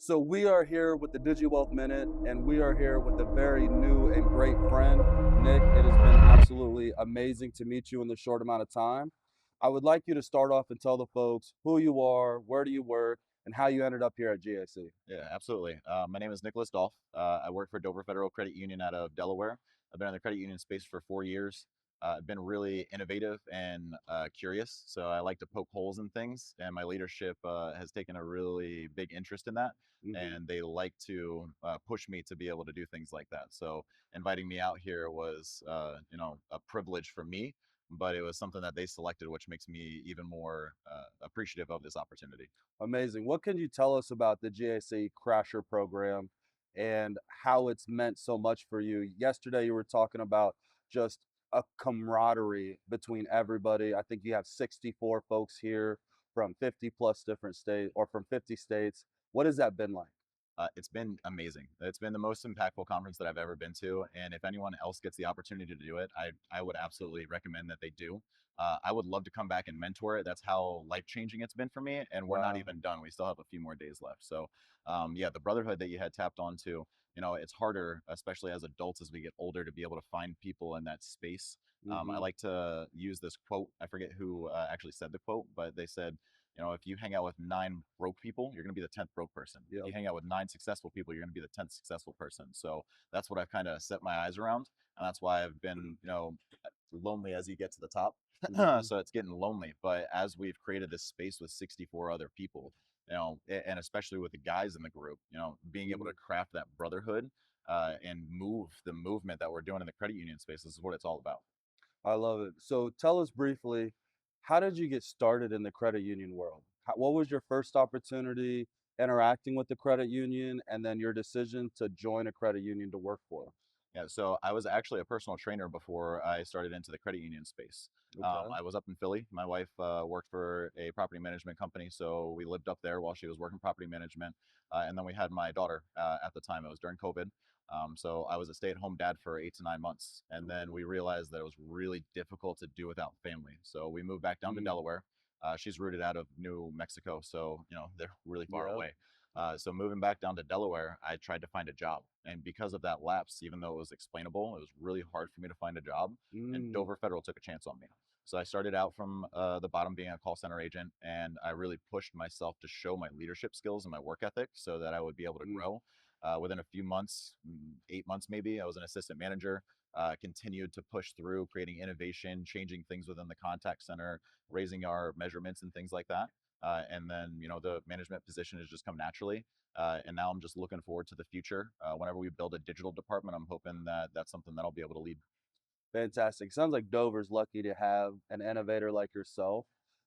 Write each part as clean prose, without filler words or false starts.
So we are here with the DigiWealth Minute, and we are here with a very new and great friend, Nick. It has been absolutely amazing to meet you in this short amount of time. I would like you to start off and tell the folks who you are, where do you work, and how you ended up here at GAC. Yeah, absolutely. My name is Nicholas Dolph. I work for Dover Federal Credit Union out of Delaware. I've been in the credit union space for 4 years. I've been really innovative and curious, so I like to poke holes in things, and my leadership has taken a really big interest in that, Hmm. and they like to push me to be able to do things like that. So inviting me out here was, a privilege for me, but it was something that they selected, which makes me even more appreciative of this opportunity. Amazing. What can you tell us about the GAC Crasher program and how it's meant so much for you? Yesterday, you were talking about just a camaraderie between everybody. I think you have 64 folks here from 50 plus different states or from 50 states. What has that been like? It's been amazing. It's been the most impactful conference that I've ever been to, and if anyone else gets the opportunity to do it, I would absolutely recommend that they do. I would love to come back and mentor it. That's how life changing it's been for me, and we're not Wow. even done. We still have a few more days left. So, yeah, the brotherhood that you had tapped onto, it's harder, especially as adults as we get older, to be able to find people in that space. I Hmm. like to use this quote. I forget who actually said the quote, but they said, if you hang out with nine broke people, you're going to be the 10th broke person. If Yep. you hang out with nine successful people, you're going to be the 10th successful person. So that's what I've kind of set my eyes around. And that's why I've been, lonely as you get to the top. Hmm. So it's getting lonely. But as we've created this space with 64 other people, and especially with the guys in the group, being able to Hmm. craft that brotherhood and move the movement that we're doing in the credit union space, this is what it's all about. I love it. So tell us briefly, how did you get started in the credit union world? What was your first opportunity interacting with the credit union and then your decision to join a credit union to work for? Yeah, so I was actually a personal trainer before I started into the credit union space. Okay. I was up in Philly. My wife worked for a property management company, so we lived up there while she was working property management. And then we had my daughter at the time. It was during COVID. So I was a stay-at-home dad for 8 to 9 months, and then we realized that it was really difficult to do without family. So we moved back down to Mm. Delaware. She's rooted out of New Mexico, so they're really far Yep. away. So moving back down to Delaware, I tried to find a job, and because of that lapse, even though it was explainable, it was really hard for me to find a job. And Mm. Dover Federal took a chance on me. So I started out from the bottom, being a call center agent, and I really pushed myself to show my leadership skills and my work ethic so that I would be able to Mm. grow. Within a few months, 8 months maybe, I was an assistant manager. Continued to push through, creating innovation, changing things within the contact center, raising our measurements and things like that. And then, the management position has just come naturally. And now I'm just looking forward to the future. Whenever we build a digital department, I'm hoping that that's something that I'll be able to lead. Fantastic. Sounds like Dover's lucky to have an innovator like yourself.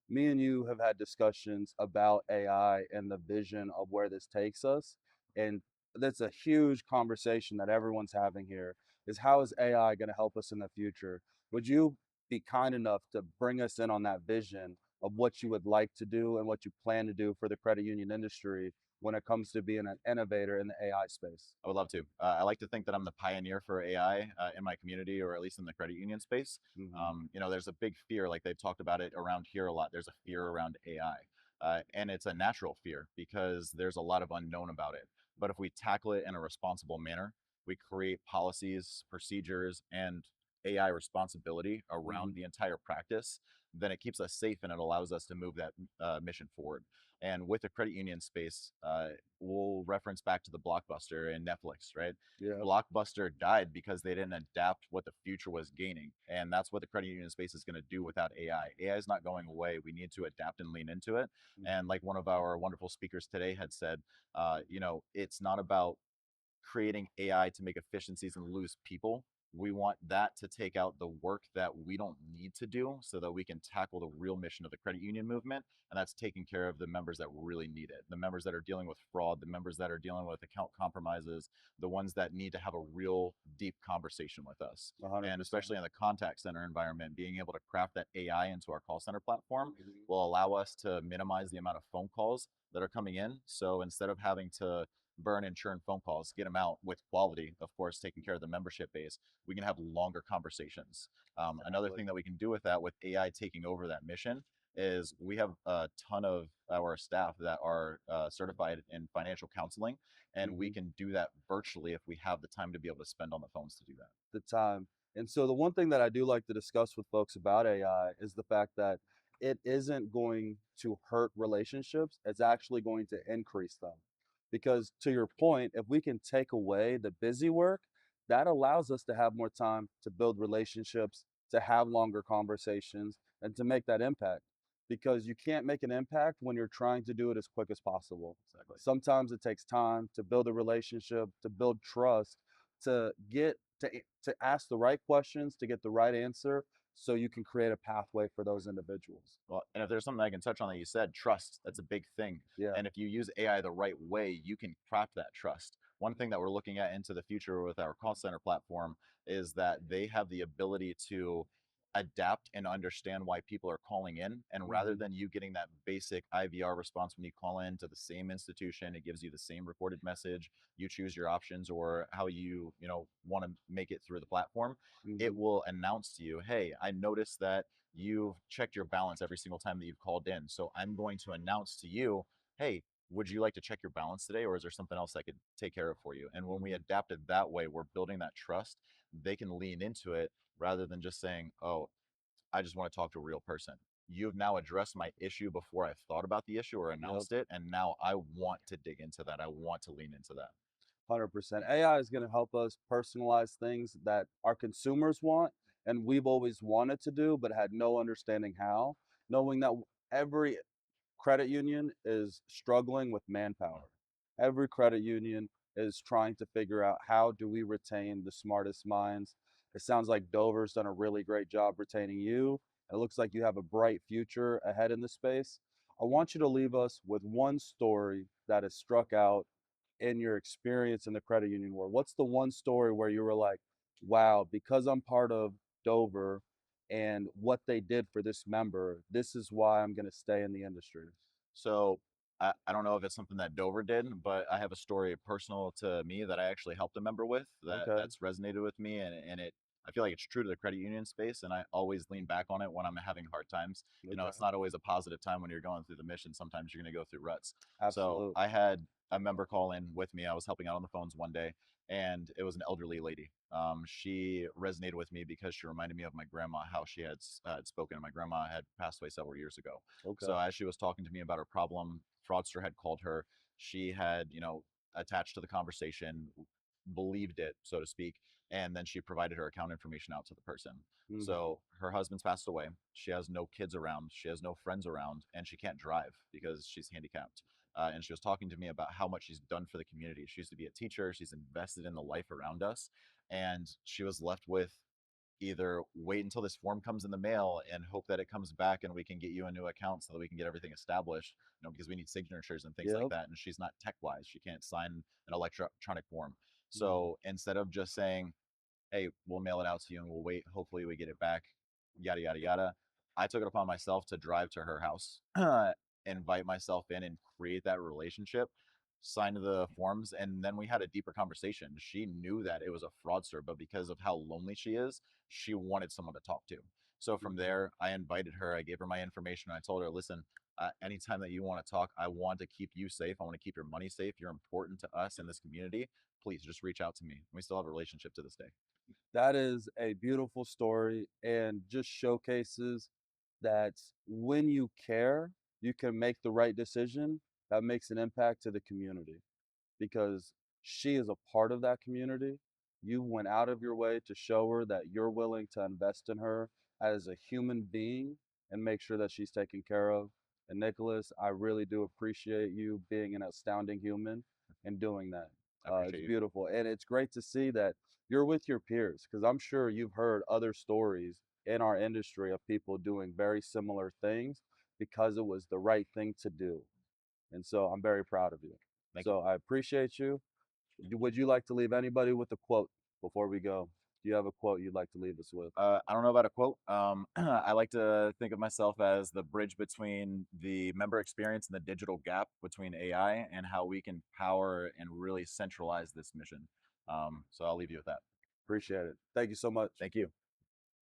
Me and you have had discussions about AI and the vision of where this takes us. And that's a huge conversation that everyone's having here is how is AI going to help us in the future? Would you be kind enough to bring us in on that vision of what you would like to do and what you plan to do for the credit union industry when it comes to being an innovator in the AI space? I would love to. I like to think that I'm the pioneer for AI in my community, or at least in the credit union space. Hmm. There's a big fear, like they've talked about it around here a lot. There's a fear around AI, and it's a natural fear because there's a lot of unknown about it. But if we tackle it in a responsible manner, we create policies, procedures, and AI responsibility around Hmm. the entire practice, then it keeps us safe and it allows us to move that mission forward. And with the credit union space, we'll reference back to the Blockbuster and Netflix, right? Yeah. Blockbuster died because they didn't adapt what the future was gaining. And that's what the credit union space is going to do without AI. AI is not going away. We need to adapt and lean into it. And like one of our wonderful speakers today had said, it's not about creating AI to make efficiencies and lose people. We want that to take out the work that we don't need to do so that we can tackle the real mission of the credit union movement. And that's taking care of the members that really need it, the members that are dealing with fraud, the members that are dealing with account compromises, the ones that need to have a real deep conversation with us. And 100%. especially in the contact center environment, being able to craft that AI into our call center platform Mhm. will allow us to minimize the amount of phone calls that are coming in. So instead of having to burn and churn phone calls, get them out with quality, of course, taking care of the membership base, we can have longer conversations. Another Exactly. thing that we can do with that, with AI taking over that mission, is we have a ton of our staff that are certified in financial counseling, and we Hmm. can do that virtually if we have the time to be able to spend on the phones to do that. The time. And so the one thing that I do like to discuss with folks about AI is the fact that it isn't going to hurt relationships. It's actually going to increase them. Because to your point, if we can take away the busy work, that allows us to have more time to build relationships, to have longer conversations, and to make that impact. Because you can't make an impact when you're trying to do it as quick as possible. Exactly. Sometimes it takes time to build a relationship, to build trust, to get to ask the right questions to get the right answer so you can create a pathway for those individuals. Well, and if there's something I can touch on that you said, trust, that's a big thing. Yeah. And if you use AI the right way, you can craft that trust. One thing that we're looking at into the future with our call center platform is that they have the ability to adapt and understand why people are calling in. And rather Hmm. than you getting that basic IVR response when you call in to the same institution, it gives you the same recorded message. You choose your options or how you want to make it through the platform. It Hmm. will announce to you, hey, I noticed that you've checked your balance every single time that you've called in. So I'm going to announce to you, hey, would you like to check your balance today, or is there something else I could take care of for you? And when we Hmm. adapt it that way, we're building that trust. They can lean into it rather than just saying, oh, I just want to talk to a real person. You've now addressed my issue before I've thought about the issue or Yep. announced it. And now I want to dig into that. I want to lean into that. 100%. AI is going to help us personalize things that our consumers want and we've always wanted to do, but had no understanding how. Knowing that every credit union is struggling with manpower. Every credit union is trying to figure out how do we retain the smartest minds. It sounds like Dover's done a really great job retaining you. It looks like you have a bright future ahead in the space. I want you to leave us with one story that has struck out in your experience in the credit union world. What's the one story where you were like, wow, because I'm part of Dover and what they did for this member, this is why I'm going to stay in the industry? So I don't know if it's something that Dover did, but I have a story personal to me that I actually helped a member with Okay. that's resonated with me, and it I feel like it's true to the credit union space, and I always lean back on it when I'm having hard times. Okay. It's not always a positive time when you're going through the mission. Sometimes you're going to go through ruts. So Absolutely. I had a member call in with me. I was helping out on the phones one day, and it was an elderly lady. She resonated with me because she reminded me of my grandma, how she had spoken. My grandma had passed away several years ago. Okay. So as she was talking to me about her problem, fraudster had called her. She had, attached to the conversation, believed it, so to speak, and then she provided her account information out to the person. Hmm. So her husband's passed away. She has no kids around. She has no friends around, and she can't drive because she's handicapped. And she was talking to me about how much she's done for the community. She used to be a teacher. She's invested in the life around us, and she was left with either wait until this form comes in the mail and hope that it comes back and we can get you a new account so that we can get everything established, because we need signatures and things like Yep. that. And she's not tech wise. She can't sign an electronic form. Hmm. So instead of just saying, hey, we'll mail it out to you and we'll wait, hopefully we get it back, yada, yada, yada, I took it upon myself to drive to her house, invite myself in and create that relationship, sign the forms, and then we had a deeper conversation. She knew that it was a fraudster, but because of how lonely she is, she wanted someone to talk to. So from Hmm. there, I invited her, I gave her my information, I told her, listen, anytime that you want to talk, I want to keep you safe. I want to keep your money safe. You're important to us in this community. Please just reach out to me. We still have a relationship to this day. That is a beautiful story and just showcases that when you care, you can make the right decision that makes an impact to the community because she is a part of that community. You went out of your way to show her that you're willing to invest in her as a human being and make sure that she's taken care of. And Nicholas, I really do appreciate you being an astounding human and doing that. I It's appreciate you. beautiful. And it's great to see that you're with your peers because I'm sure you've heard other stories in our industry of people doing very similar things because it was the right thing to do. And so I'm very proud of you. Thank you. So I appreciate you. Would you like to leave anybody with a quote before we go? Do you have a quote you'd like to leave us with? I don't know about a quote. I like to think of myself as the bridge between the member experience and the digital gap between AI and how we can power and really centralize this mission. So I'll leave you with that. Appreciate it. Thank you so much. Thank you.